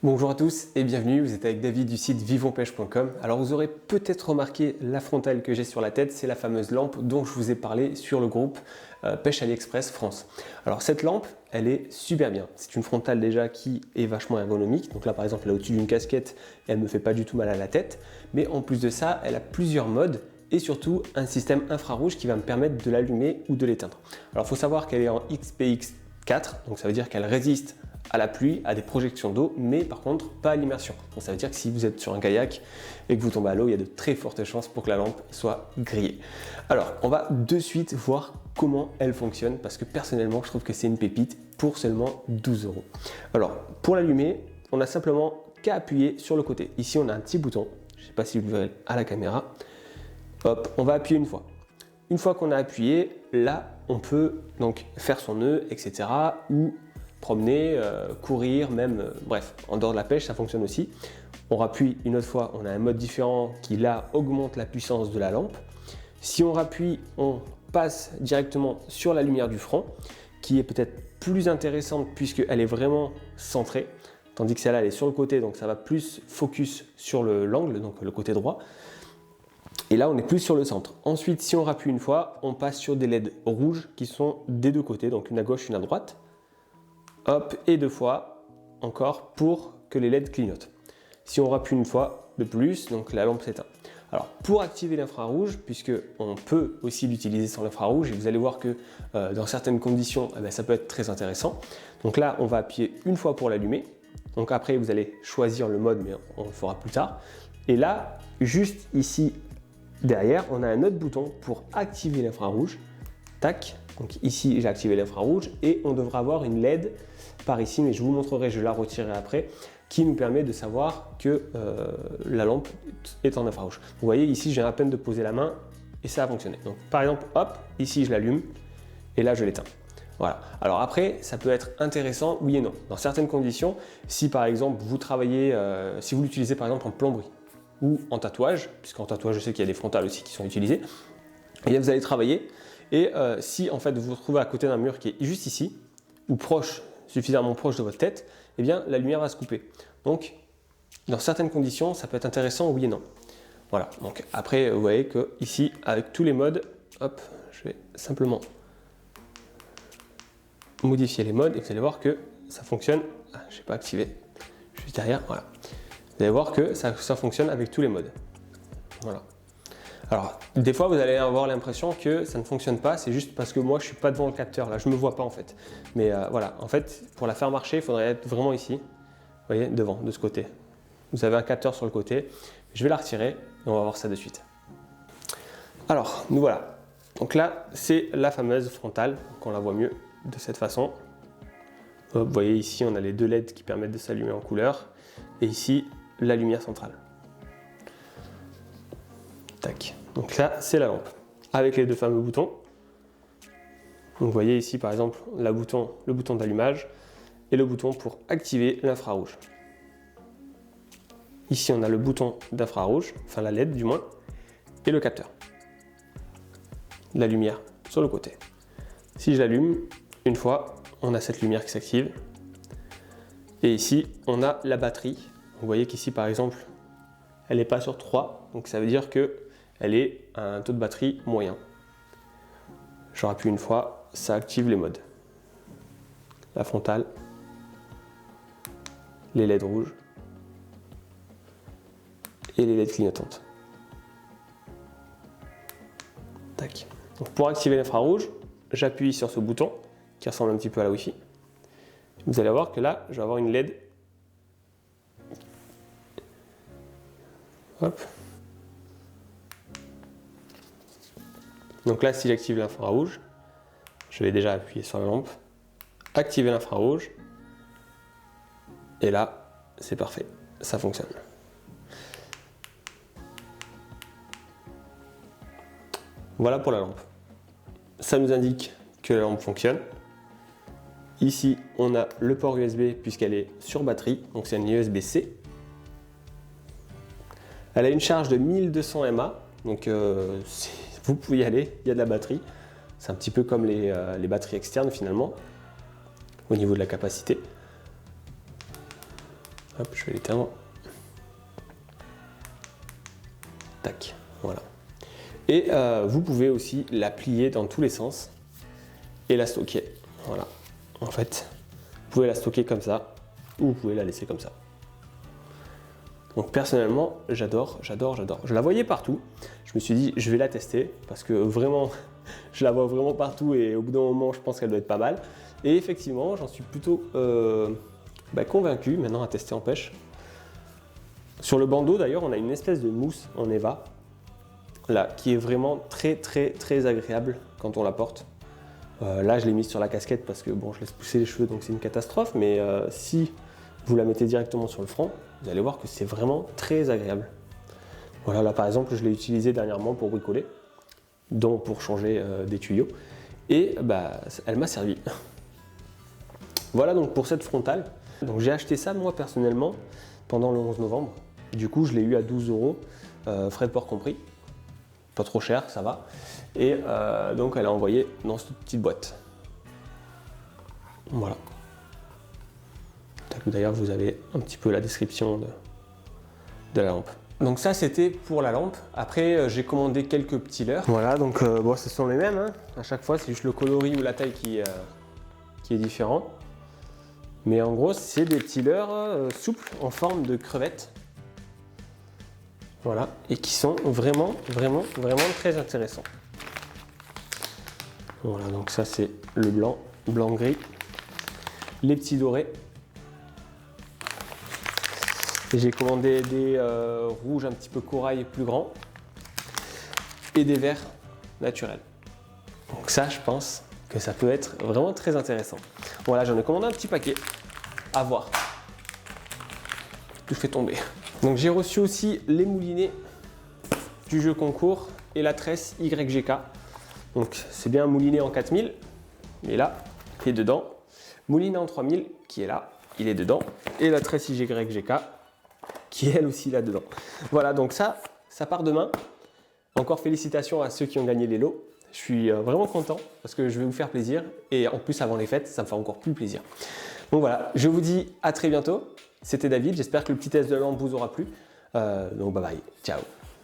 Bonjour à tous et bienvenue, vous êtes avec David du site vivonpêche.com. Alors vous aurez peut-être remarqué la frontale que j'ai sur la tête, c'est la fameuse lampe dont je vous ai parlé sur le groupe Pêche AliExpress France. Alors cette lampe, elle est super bien. C'est une frontale déjà qui est vachement ergonomique. Donc là par exemple, elle est au-dessus d'une casquette et elle ne me fait pas du tout mal à la tête. Mais en plus de ça, elle a plusieurs modes et surtout un système infrarouge qui va me permettre de l'allumer ou de l'éteindre. Alors il faut savoir qu'elle est en XPX4, donc ça veut dire qu'elle résiste à la pluie, à des projections d'eau, mais par contre pas à l'immersion. Donc ça veut dire que si vous êtes sur un kayak et que vous tombez à l'eau, il y a de très fortes chances pour que la lampe soit grillée. Alors on va de suite voir comment elle fonctionne parce que personnellement je trouve que c'est une pépite pour seulement 12 €. Alors pour l'allumer, on a simplement qu'à appuyer sur le côté. Ici on a un petit bouton, je ne sais pas si vous le verrez à la caméra. Hop, on va appuyer une fois. Une fois qu'on a appuyé, là on peut donc faire son nœud, etc. ou promener, courir, même, bref, en dehors de la pêche, ça fonctionne aussi. On rappuie une autre fois, on a un mode différent qui là augmente la puissance de la lampe. Si on rappuie, on passe directement sur la lumière du front, qui est peut-être plus intéressante puisqu'elle est vraiment centrée, tandis que celle-là elle est sur le côté, donc ça va plus focus sur l'angle, donc le côté droit. Et là, on est plus sur le centre. Ensuite, si on rappuie une fois, on passe sur des LED rouges qui sont des deux côtés, donc une à gauche, une à droite. Hop, et deux fois encore pour que les LED clignotent. Si on rappuie une fois de plus, donc la lampe s'éteint. Alors pour activer l'infrarouge, puisque on peut aussi l'utiliser sans l'infrarouge, et vous allez voir que dans certaines conditions, ça peut être très intéressant. Donc là, on va appuyer une fois pour l'allumer. Donc après, vous allez choisir le mode, mais on le fera plus tard. Et là, juste ici derrière, on a un autre bouton pour activer l'infrarouge. Tac. Donc ici, j'ai activé l'infrarouge et on devra avoir une LED par ici, mais je vous montrerai, je la retirerai après, qui nous permet de savoir que la lampe est en infrarouge. Vous voyez, ici, j'ai à peine de poser la main et ça a fonctionné. Donc par exemple, hop, ici, je l'allume et là, je l'éteins. Voilà. Alors après, ça peut être intéressant, oui et non. Dans certaines conditions, si par exemple, vous travaillez, si vous l'utilisez par exemple en plomberie ou en tatouage, puisqu'en tatouage, je sais qu'il y a des frontales aussi qui sont utilisées, et bien vous allez travailler. Et si en fait vous vous retrouvez à côté d'un mur qui est juste ici, ou proche, suffisamment proche de votre tête, eh bien la lumière va se couper. Donc dans certaines conditions, ça peut être intéressant, oui et non. Voilà, donc après vous voyez que ici, avec tous les modes, hop, je vais simplement modifier les modes et vous allez voir que ça fonctionne. Ah, je n'ai pas activé, juste derrière, voilà. Vous allez voir que ça fonctionne avec tous les modes. Voilà. Alors, des fois, vous allez avoir l'impression que ça ne fonctionne pas, c'est juste parce que moi, je ne suis pas devant le capteur, là, je ne me vois pas en fait. Mais voilà, en fait, pour la faire marcher, il faudrait être vraiment ici, vous voyez, devant, de ce côté. Vous avez un capteur sur le côté, je vais la retirer et on va voir ça de suite. Alors, nous voilà. Donc là, c'est la fameuse frontale, qu'on la voit mieux de cette façon. Hop, vous voyez ici, on a les deux LED qui permettent de s'allumer en couleur, et ici, la lumière centrale. Tac. Donc là, c'est la lampe avec les deux fameux boutons. Donc vous voyez ici par exemple le bouton d'allumage et le bouton pour activer l'infrarouge. Ici on a le bouton d'infrarouge, enfin la LED du moins, et le capteur. La lumière sur le côté. Si je l'allume, une fois, on a cette lumière qui s'active. Et ici, on a la batterie. Vous voyez qu'ici par exemple, elle n'est pas sur 3, donc ça veut dire que elle est à un taux de batterie moyen. Je rappuie une fois, ça active les modes. La frontale, les LED rouges et les LED clignotantes. Tac. Donc pour activer l'infrarouge, j'appuie sur ce bouton qui ressemble un petit peu à la Wi-Fi. Vous allez voir que là, je vais avoir une LED. Hop. Donc là, si j'active l'infrarouge, je vais déjà appuyer sur la lampe, activer l'infrarouge, et là, c'est parfait, ça fonctionne. Voilà pour la lampe. Ça nous indique que la lampe fonctionne. Ici, on a le port USB puisqu'elle est sur batterie, donc c'est une USB-C. Elle a une charge de 1200 mAh, donc vous pouvez y aller, il y a de la batterie. C'est un petit peu comme les batteries externes finalement, au niveau de la capacité. Hop, je vais l'éteindre. Tac, voilà. Et vous pouvez aussi la plier dans tous les sens et la stocker. Voilà. En fait, vous pouvez la stocker comme ça ou vous pouvez la laisser comme ça. Donc personnellement, j'adore. Je la voyais partout. Je me suis dit, je vais la tester parce que vraiment, je la vois vraiment partout et au bout d'un moment, je pense qu'elle doit être pas mal. Et effectivement, j'en suis plutôt convaincu maintenant à tester en pêche. Sur le bandeau d'ailleurs, on a une espèce de mousse en Eva là, qui est vraiment très agréable quand on la porte. Là, je l'ai mise sur la casquette parce que bon, je laisse pousser les cheveux donc c'est une catastrophe, mais si vous la mettez directement sur le front, vous allez voir que c'est vraiment très agréable. Voilà, là par exemple, je l'ai utilisé dernièrement pour bricoler, donc pour changer des tuyaux, et elle m'a servi. Voilà donc pour cette frontale. Donc j'ai acheté ça moi personnellement pendant le 11 novembre. Du coup, je l'ai eu à 12 €, frais de port compris. Pas trop cher, ça va. Et donc elle a envoyé dans cette petite boîte. Voilà. D'ailleurs, vous avez un petit peu la description de la lampe. Donc ça, c'était pour la lampe. Après, j'ai commandé quelques petits leurres. Voilà, donc bon, ce sont les mêmes. Hein. À chaque fois, c'est juste le coloris ou la taille qui est différent. Mais en gros, c'est des petits leurres souples en forme de crevettes. Voilà, et qui sont vraiment très intéressants. Voilà, donc ça c'est le blanc, blanc-gris. Les petits dorés. Et j'ai commandé des rouges un petit peu corail plus grands. Et des verts naturels. Donc ça, je pense que ça peut être vraiment très intéressant. Voilà, j'en ai commandé un petit paquet. À voir. Tout fait tomber. Donc j'ai reçu aussi les moulinets du jeu concours et la tresse YGK. Donc c'est bien un moulinet en 4000, il est là, il est dedans. Moulinet en 3000 qui est là, il est dedans. Et la tresse YGK qui est elle aussi là dedans. Voilà, donc ça part demain. Encore félicitations à ceux qui ont gagné les lots. Je suis vraiment content parce que je vais vous faire plaisir. Et en plus avant les fêtes, ça me fait encore plus plaisir. Donc voilà, je vous dis à très bientôt. C'était David, j'espère que le petit test de la lampe vous aura plu. Donc bye bye, ciao.